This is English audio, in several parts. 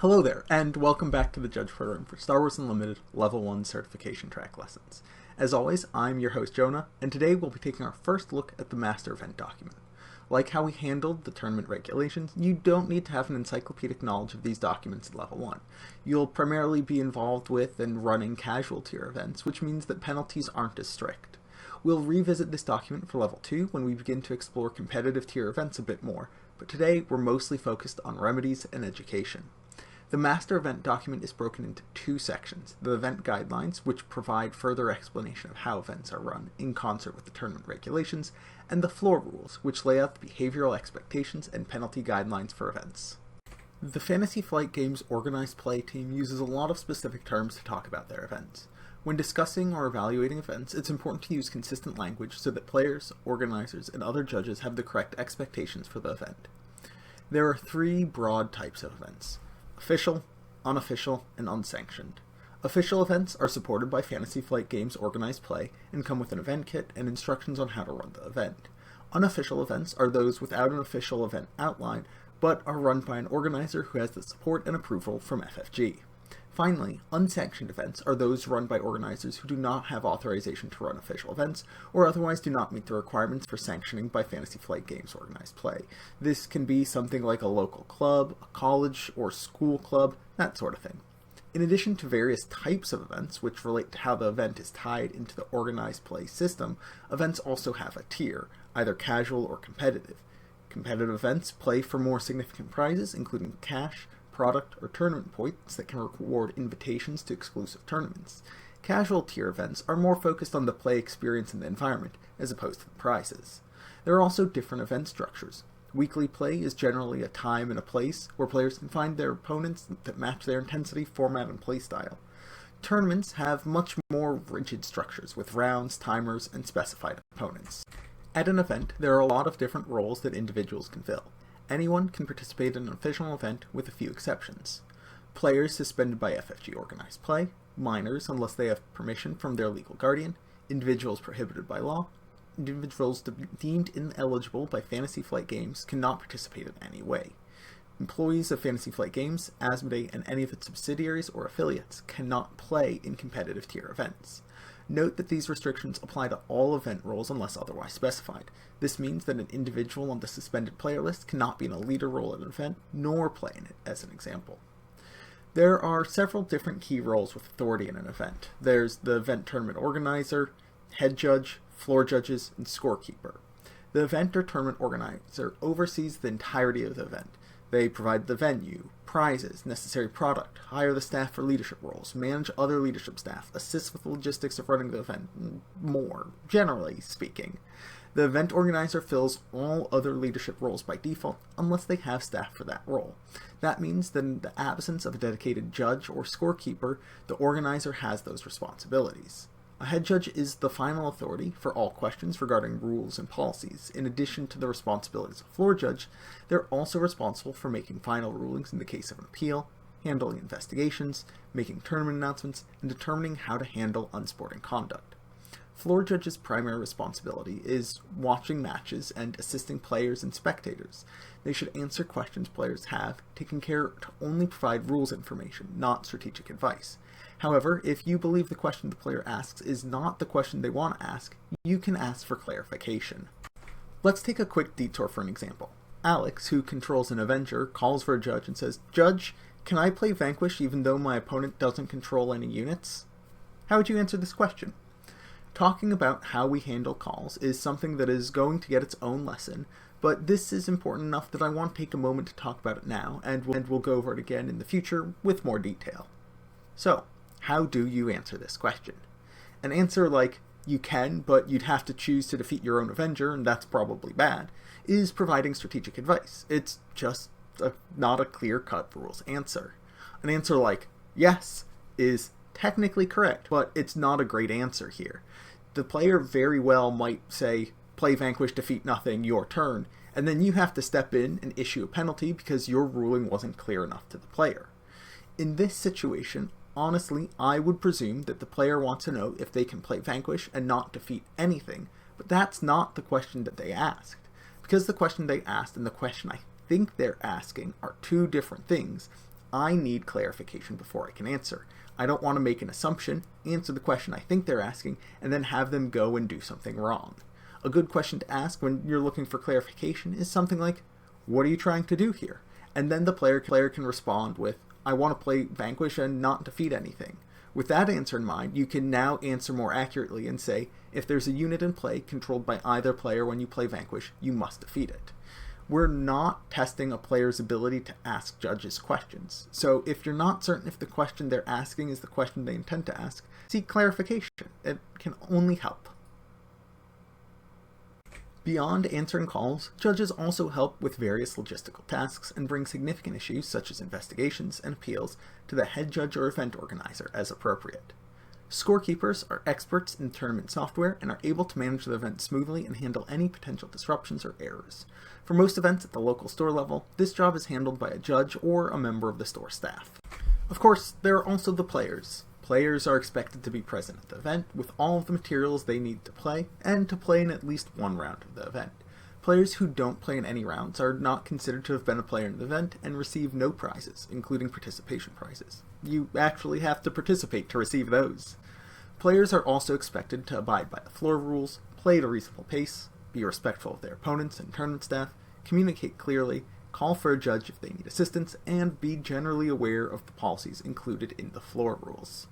Hello there, and welcome back to the Judge Program for Star Wars Unlimited Level 1 Certification Track Lessons. As always, I'm your host Jonah, and today we'll be taking our first look at the Master Event document. Like how we handled the tournament regulations, you don't need to have an encyclopedic knowledge of these documents at Level 1. You'll primarily be involved with and running casual tier events, which means that penalties aren't as strict. We'll revisit this document for Level 2 when we begin to explore competitive tier events a bit more, but today we're mostly focused on remedies and education. The Master Event document is broken into two sections: the event guidelines, which provide further explanation of how events are run in concert with the tournament regulations, and the floor rules, which lay out the behavioral expectations and penalty guidelines for events. The Fantasy Flight Games organized play team uses a lot of specific terms to talk about their events. When discussing or evaluating events, it's important to use consistent language so that players, organizers, and other judges have the correct expectations for the event. There are three broad types of events: official, unofficial, and unsanctioned. Official events are supported by Fantasy Flight Games organized play and come with an event kit and instructions on how to run the event. Unofficial events are those without an official event outline, but are run by an organizer who has the support and approval from FFG. Finally, unsanctioned events are those run by organizers who do not have authorization to run official events, or otherwise do not meet the requirements for sanctioning by Fantasy Flight Games organized play. This can be something like a local club, a college or school club, that sort of thing. In addition to various types of events, which relate to how the event is tied into the organized play system, events also have a tier, either casual or competitive. Competitive events play for more significant prizes, including cash, product, or tournament points that can reward invitations to exclusive tournaments. Casual tier events are more focused on the play experience and the environment, as opposed to the prizes. There are also different event structures. Weekly play is generally a time and a place where players can find their opponents that match their intensity, format, and playstyle. Tournaments have much more rigid structures, with rounds, timers, and specified opponents. At an event, there are a lot of different roles that individuals can fill. Anyone can participate in an official event with a few exceptions. Players suspended by FFG organized play, minors unless they have permission from their legal guardian, individuals prohibited by law, individuals deemed ineligible by Fantasy Flight Games cannot participate in any way. Employees of Fantasy Flight Games, Asmodee, and any of its subsidiaries or affiliates cannot play in competitive tier events. Note that these restrictions apply to all event roles unless otherwise specified. This means that an individual on the suspended player list cannot be in a leader role at an event, nor play in it, as an example. There are several different key roles with authority in an event. There's the event tournament organizer, head judge, floor judges, and scorekeeper. The event or tournament organizer oversees the entirety of the event. They provide the venue, prizes, necessary product, hire the staff for leadership roles, manage other leadership staff, assist with the logistics of running the event, and more, generally speaking. The event organizer fills all other leadership roles by default, unless they have staff for that role. That means that in the absence of a dedicated judge or scorekeeper, the organizer has those responsibilities. A head judge is the final authority for all questions regarding rules and policies. In addition to the responsibilities of floor judge, they're also responsible for making final rulings in the case of an appeal, handling investigations, making tournament announcements, and determining how to handle unsporting conduct. Floor judge's primary responsibility is watching matches and assisting players and spectators. They should answer questions players have, taking care to only provide rules information, not strategic advice. However, if you believe the question the player asks is not the question they want to ask, you can ask for clarification. Let's take a quick detour for an example. Alex, who controls an Avenger, calls for a judge and says, "Judge, can I play Vanquish even though my opponent doesn't control any units?" How would you answer this question? Talking about how we handle calls is something that is going to get its own lesson, but this is important enough that I want to take a moment to talk about it now, and we'll go over it again in the future with more detail. So, how do you answer this question? An answer like, "You can, but you'd have to choose to defeat your own Avenger, and that's probably bad," is providing strategic advice. It's just not a clear-cut rules answer. An answer like, "Yes," is technically correct, but it's not a great answer here. The player very well might say, "Play Vanquish, defeat nothing, your turn," and then you have to step in and issue a penalty because your ruling wasn't clear enough to the player. In this situation, honestly, I would presume that the player wants to know if they can play Vanquish and not defeat anything, but that's not the question that they asked. Because the question they asked and the question I think they're asking are two different things, I need clarification before I can answer. I don't want to make an assumption, answer the question I think they're asking, and then have them go and do something wrong. A good question to ask when you're looking for clarification is something like, what are you trying to do here? And then the player can respond with, I want to play Vanquish and not defeat anything. With that answer in mind, you can now answer more accurately and say, if there's a unit in play controlled by either player when you play Vanquish, you must defeat it. We're not testing a player's ability to ask judges questions. So if you're not certain if the question they're asking is the question they intend to ask, seek clarification. It can only help. Beyond answering calls, judges also help with various logistical tasks and bring significant issues such as investigations and appeals to the head judge or event organizer as appropriate. Scorekeepers are experts in tournament software and are able to manage the event smoothly and handle any potential disruptions or errors. For most events at the local store level, this job is handled by a judge or a member of the store staff. Of course, there are also the players. Players are expected to be present at the event with all of the materials they need to play, and to play in at least one round of the event. Players who don't play in any rounds are not considered to have been a player in the event and receive no prizes, including participation prizes. You actually have to participate to receive those. Players are also expected to abide by the floor rules, play at a reasonable pace, be respectful of their opponents and tournament staff, communicate clearly, call for a judge if they need assistance, and be generally aware of the policies included in the floor rules.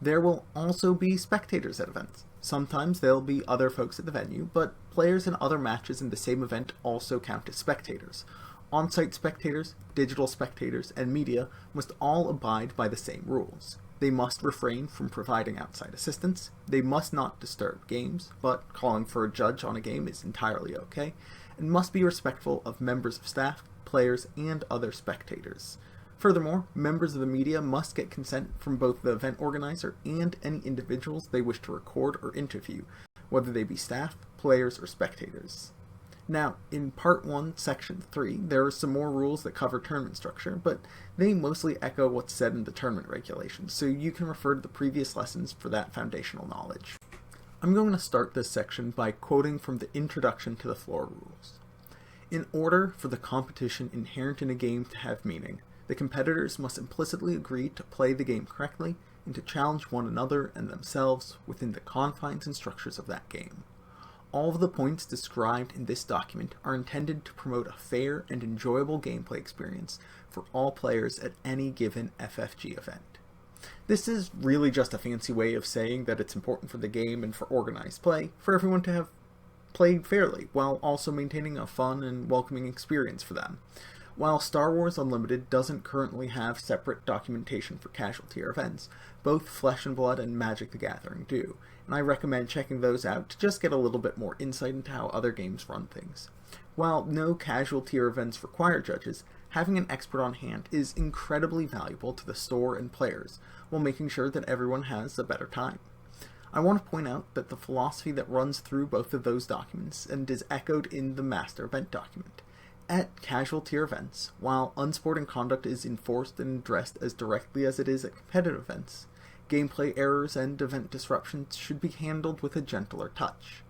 There will also be spectators at events. Sometimes there'll be other folks at the venue, but players in other matches in the same event also count as spectators. On-site spectators, digital spectators, and media must all abide by the same rules. They must refrain from providing outside assistance, they must not disturb games, but calling for a judge on a game is entirely okay, and must be respectful of members of staff, players, and other spectators. Furthermore, members of the media must get consent from both the event organizer and any individuals they wish to record or interview, whether they be staff, players, or spectators. Now, in Part 1, Section 3, there are some more rules that cover tournament structure, but they mostly echo what's said in the tournament regulations, so you can refer to the previous lessons for that foundational knowledge. I'm going to start this section by quoting from the Introduction to the Floor Rules. In order for the competition inherent in a game to have meaning, the competitors must implicitly agree to play the game correctly and to challenge one another and themselves within the confines and structures of that game. All of the points described in this document are intended to promote a fair and enjoyable gameplay experience for all players at any given FFG event. This is really just a fancy way of saying that it's important for the game and for organized play for everyone to have played fairly, while also maintaining a fun and welcoming experience for them. While Star Wars Unlimited doesn't currently have separate documentation for casual tier events, both Flesh and Blood and Magic the Gathering do, and I recommend checking those out to just get a little bit more insight into how other games run things. While no casual tier events require judges, having an expert on hand is incredibly valuable to the store and players, while making sure that everyone has a better time. I want to point out that the philosophy that runs through both of those documents and is echoed in the Master Event document. At casual tier events, while unsporting conduct is enforced and addressed as directly as it is at competitive events, gameplay errors and event disruptions should be handled with a gentler touch.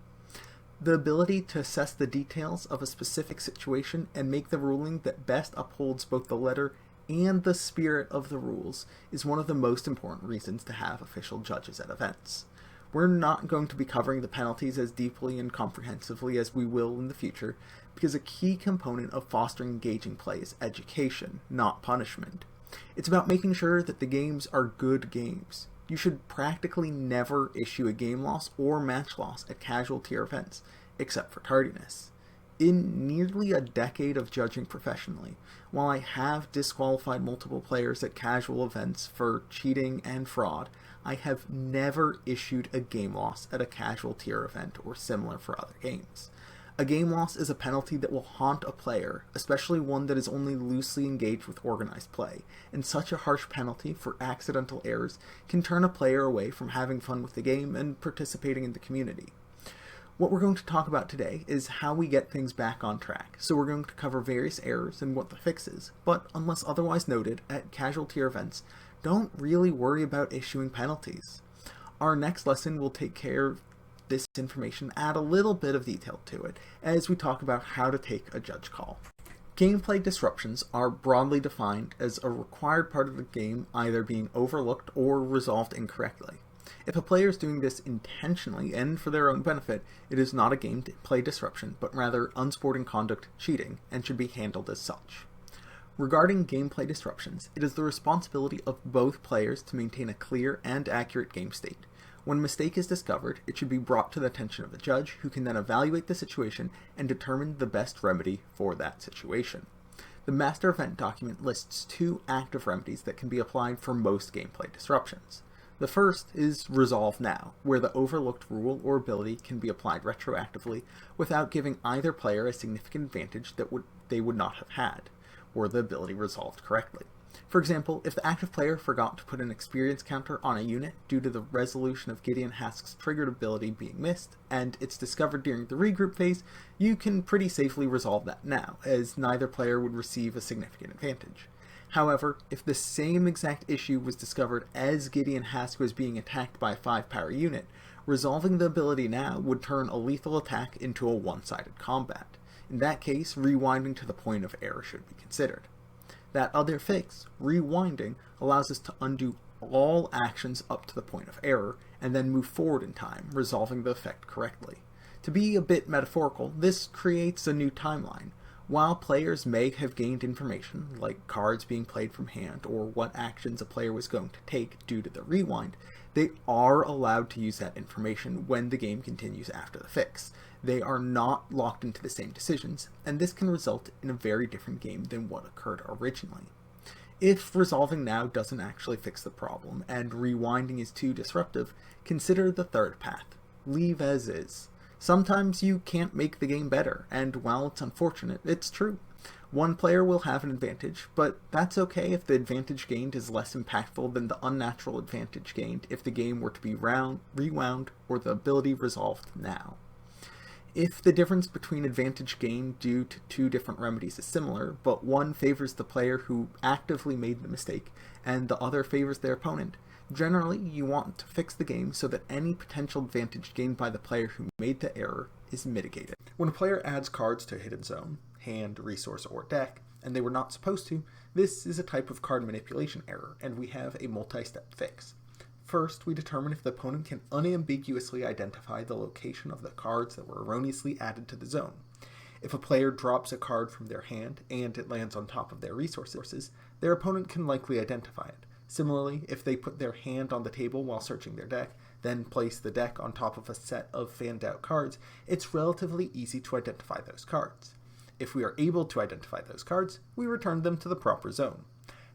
The ability to assess the details of a specific situation and make the ruling that best upholds both the letter and the spirit of the rules is one of the most important reasons to have official judges at events. We're not going to be covering the penalties as deeply and comprehensively as we will in the future, because a key component of fostering engaging play is education, not punishment. It's about making sure that the games are good games. You should practically never issue a game loss or match loss at casual tier events, except for tardiness. In nearly a decade of judging professionally, while I have disqualified multiple players at casual events for cheating and fraud, I have never issued a game loss at a casual tier event or similar for other games. A game loss is a penalty that will haunt a player, especially one that is only loosely engaged with organized play, and such a harsh penalty for accidental errors can turn a player away from having fun with the game and participating in the community. What we're going to talk about today is how we get things back on track, so we're going to cover various errors and what the fix is, but unless otherwise noted, at casual tier events, don't really worry about issuing penalties. Our next lesson will take care of this information, add a little bit of detail to it, as we talk about how to take a judge call. Gameplay disruptions are broadly defined as a required part of the game either being overlooked or resolved incorrectly. If a player is doing this intentionally and for their own benefit, it is not a gameplay disruption, but rather unsporting conduct, cheating, and should be handled as such. Regarding gameplay disruptions, it is the responsibility of both players to maintain a clear and accurate game state. When a mistake is discovered, it should be brought to the attention of the judge, who can then evaluate the situation and determine the best remedy for that situation. The master event document lists 2 active remedies that can be applied for most gameplay disruptions. The first is Resolve Now, where the overlooked rule or ability can be applied retroactively without giving either player a significant advantage that they would not have had, were the ability resolved correctly. For example, if the active player forgot to put an experience counter on a unit due to the resolution of Gideon Hask's triggered ability being missed, and it's discovered during the regroup phase, you can pretty safely resolve that now, as neither player would receive a significant advantage. However, if the same exact issue was discovered as Gideon Hask was being attacked by a 5-power unit, resolving the ability now would turn a lethal attack into a one-sided combat. In that case, rewinding to the point of error should be considered. That other fix, rewinding, allows us to undo all actions up to the point of error, and then move forward in time, resolving the effect correctly. To be a bit metaphorical, this creates a new timeline. While players may have gained information, like cards being played from hand or what actions a player was going to take due to the rewind, they are allowed to use that information when the game continues after the fix. They are not locked into the same decisions, and this can result in a very different game than what occurred originally. If resolving now doesn't actually fix the problem, and rewinding is too disruptive, consider the third path. Leave as is. Sometimes you can't make the game better, and while it's unfortunate, it's true. One player will have an advantage, but that's okay if the advantage gained is less impactful than the unnatural advantage gained if the game were to be rewound or the ability resolved now. If the difference between advantage gained due to 2 different remedies is similar, but one favors the player who actively made the mistake and the other favors their opponent, generally you want to fix the game so that any potential advantage gained by the player who made the error is mitigated. When a player adds cards to a hidden zone, hand, resource, or deck, and they were not supposed to, this is a type of card manipulation error, and we have a multi-step fix. First, we determine if the opponent can unambiguously identify the location of the cards that were erroneously added to the zone. If a player drops a card from their hand and it lands on top of their resources, their opponent can likely identify it. Similarly, if they put their hand on the table while searching their deck, then place the deck on top of a set of fanned out cards, it's relatively easy to identify those cards. If we are able to identify those cards, we return them to the proper zone.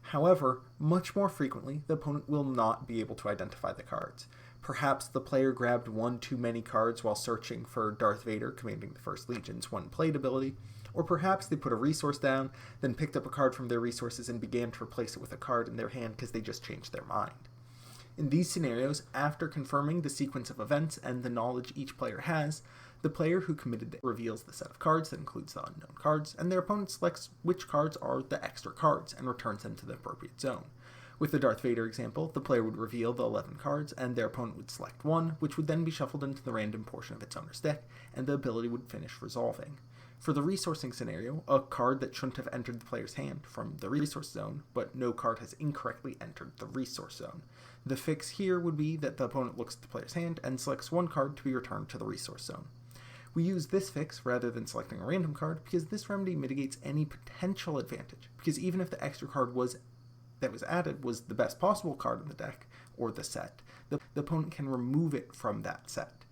However, much more frequently, the opponent will not be able to identify the cards. Perhaps the player grabbed one too many cards while searching for Darth Vader commanding the First Legion's one-played ability, or perhaps they put a resource down, then picked up a card from their resources and began to replace it with a card in their hand because they just changed their mind. In these scenarios, after confirming the sequence of events and the knowledge each player has, the player who committed reveals the set of cards that includes the unknown cards, and their opponent selects which cards are the extra cards and returns them to the appropriate zone. With the Darth Vader example, the player would reveal the 11 cards, and their opponent would select one, which would then be shuffled into the random portion of its owner's deck, and the ability would finish resolving. For the resourcing scenario, a card that shouldn't have entered the player's hand from the resource zone, but no card has incorrectly entered the resource zone. The fix here would be that the opponent looks at the player's hand and selects one card to be returned to the resource zone. We use this fix rather than selecting a random card because this remedy mitigates any potential advantage, because even if the extra card that was added was the best possible card in the deck or the set, the opponent can remove it from that set.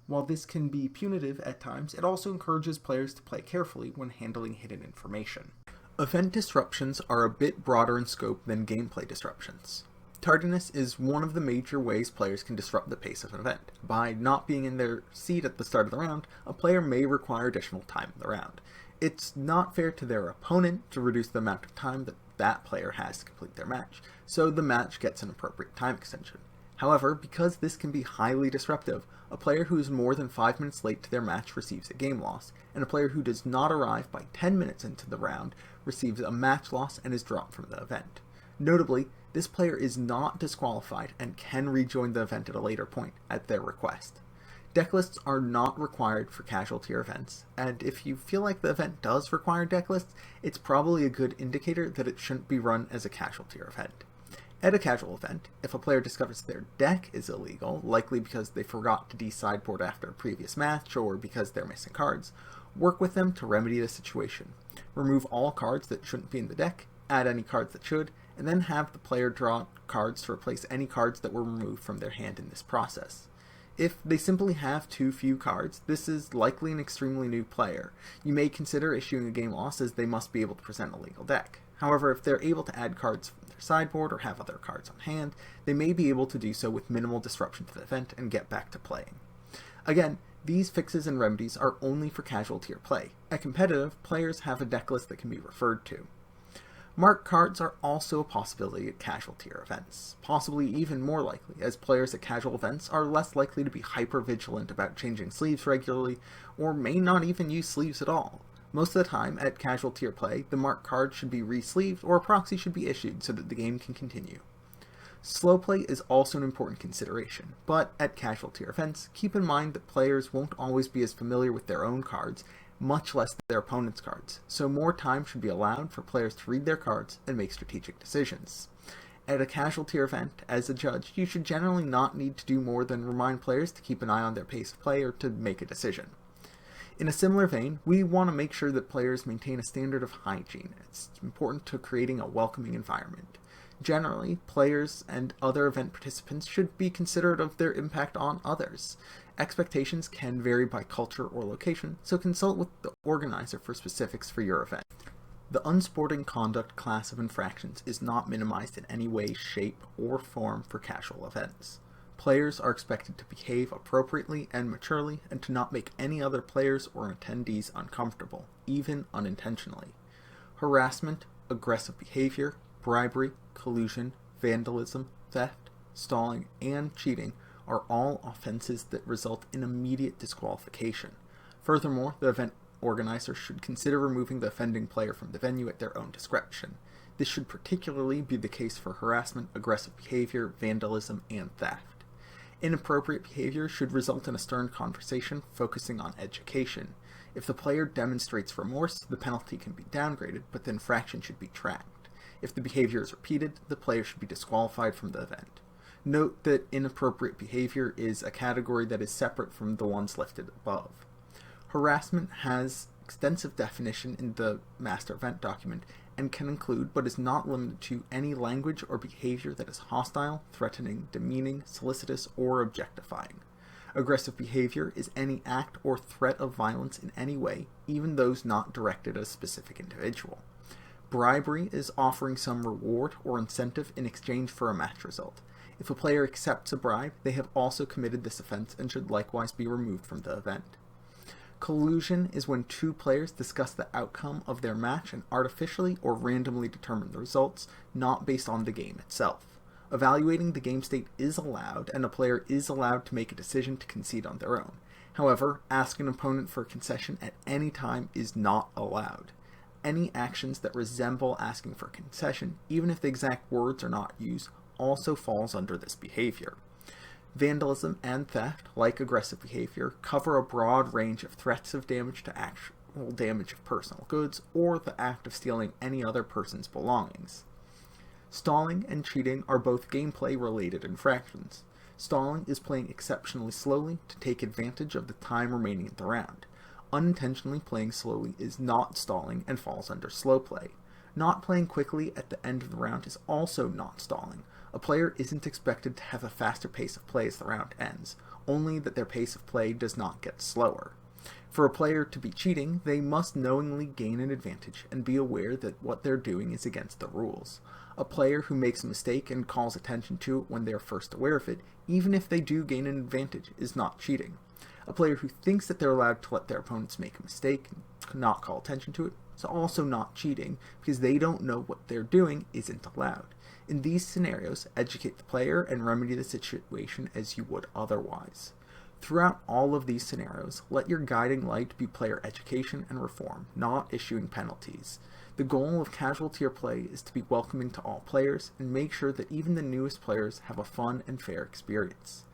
While this can be punitive at times, it also encourages players to play carefully when handling hidden information. Event disruptions are a bit broader in scope than gameplay disruptions. Tardiness is one of the major ways players can disrupt the pace of an event. By not being in their seat at the start of the round, a player may require additional time in the round. It's not fair to their opponent to reduce the amount of time that player has to complete their match, so the match gets an appropriate time extension. However, because this can be highly disruptive, a player who is more than 5 minutes late to their match receives a game loss, and a player who does not arrive by 10 minutes into the round receives a match loss and is dropped from the event. Notably, this player is not disqualified and can rejoin the event at a later point at their request. Deck lists are not required for casual tier events, and if you feel like the event does require deck lists, it's probably a good indicator that it shouldn't be run as a casual tier event. At a casual event, if a player discovers their deck is illegal, likely because they forgot to de-sideboard after a previous match or because they're missing cards, work with them to remedy the situation. Remove all cards that shouldn't be in the deck, add any cards that should, and then have the player draw cards to replace any cards that were removed from their hand in this process. If they simply have too few cards, this is likely an extremely new player. You may consider issuing a game loss as they must be able to present a legal deck. However, if they're able to add cards from their sideboard or have other cards on hand, they may be able to do so with minimal disruption to the event and get back to playing. Again, these fixes and remedies are only for casual tier play. At competitive, players have a deck list that can be referred to. Marked cards are also a possibility at casual tier events, possibly even more likely, as players at casual events are less likely to be hyper-vigilant about changing sleeves regularly, or may not even use sleeves at all. Most of the time, at casual tier play, the marked card should be re-sleeved or a proxy should be issued so that the game can continue. Slow play is also an important consideration, but at casual tier events, keep in mind that players won't always be as familiar with their own cards, much less their opponent's cards, so more time should be allowed for players to read their cards and make strategic decisions. At a casual tier event, as a judge, you should generally not need to do more than remind players to keep an eye on their pace of play or to make a decision. In a similar vein, we want to make sure that players maintain a standard of hygiene. It's important to creating a welcoming environment. Generally, players and other event participants should be considerate of their impact on others. Expectations can vary by culture or location, so consult with the organizer for specifics for your event. The unsporting conduct class of infractions is not minimized in any way, shape, or form for casual events. Players are expected to behave appropriately and maturely and to not make any other players or attendees uncomfortable, even unintentionally. Harassment, aggressive behavior, bribery, collusion, vandalism, theft, stalling, and cheating are all offenses that result in immediate disqualification. Furthermore, the event organizer should consider removing the offending player from the venue at their own discretion. This should particularly be the case for harassment, aggressive behavior, vandalism, and theft. Inappropriate behavior should result in a stern conversation focusing on education. If the player demonstrates remorse, the penalty can be downgraded, but the infraction should be tracked. If the behavior is repeated, the player should be disqualified from the event. Note that inappropriate behavior is a category that is separate from the ones listed above. Harassment has extensive definition in the master event document and can include, but is not limited to, any language or behavior that is hostile, threatening, demeaning, solicitous, or objectifying. Aggressive behavior is any act or threat of violence in any way, even those not directed at a specific individual. Bribery is offering some reward or incentive in exchange for a match result. If a player accepts a bribe, they have also committed this offense and should likewise be removed from the event. Collusion is when two players discuss the outcome of their match and artificially or randomly determine the results, not based on the game itself. Evaluating the game state is allowed, and a player is allowed to make a decision to concede on their own. However, asking an opponent for a concession at any time is not allowed. Any actions that resemble asking for a concession, even if the exact words are not used, also falls under this behavior. Vandalism and theft, like aggressive behavior, cover a broad range of threats of damage to actual damage of personal goods or the act of stealing any other person's belongings. Stalling and cheating are both gameplay-related infractions. Stalling is playing exceptionally slowly to take advantage of the time remaining in the round. Unintentionally playing slowly is not stalling and falls under slow play. Not playing quickly at the end of the round is also not stalling. A player isn't expected to have a faster pace of play as the round ends, only that their pace of play does not get slower. For a player to be cheating, they must knowingly gain an advantage and be aware that what they're doing is against the rules. A player who makes a mistake and calls attention to it when they are first aware of it, even if they do gain an advantage, is not cheating. A player who thinks that they're allowed to let their opponents make a mistake and not call attention to it is also not cheating, because they don't know what they're doing isn't allowed. In these scenarios, educate the player and remedy the situation as you would otherwise. Throughout all of these scenarios, let your guiding light be player education and reform, not issuing penalties. The goal of casual tier play is to be welcoming to all players and make sure that even the newest players have a fun and fair experience.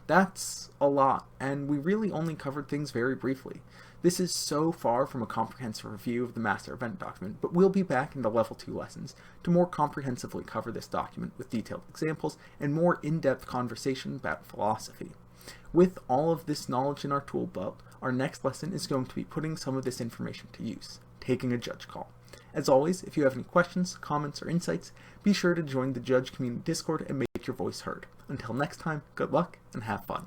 That's a lot, and we really only covered things very briefly. This is so far from a comprehensive review of the master event document, but we'll be back in the Level 2 lessons to more comprehensively cover this document with detailed examples and more in-depth conversation about philosophy. With all of this knowledge in our tool belt, our next lesson is going to be putting some of this information to use, taking a judge call. As always, if you have any questions, comments, or insights, be sure to join the Judge Community Discord and make your voice heard. Until next time, good luck and have fun.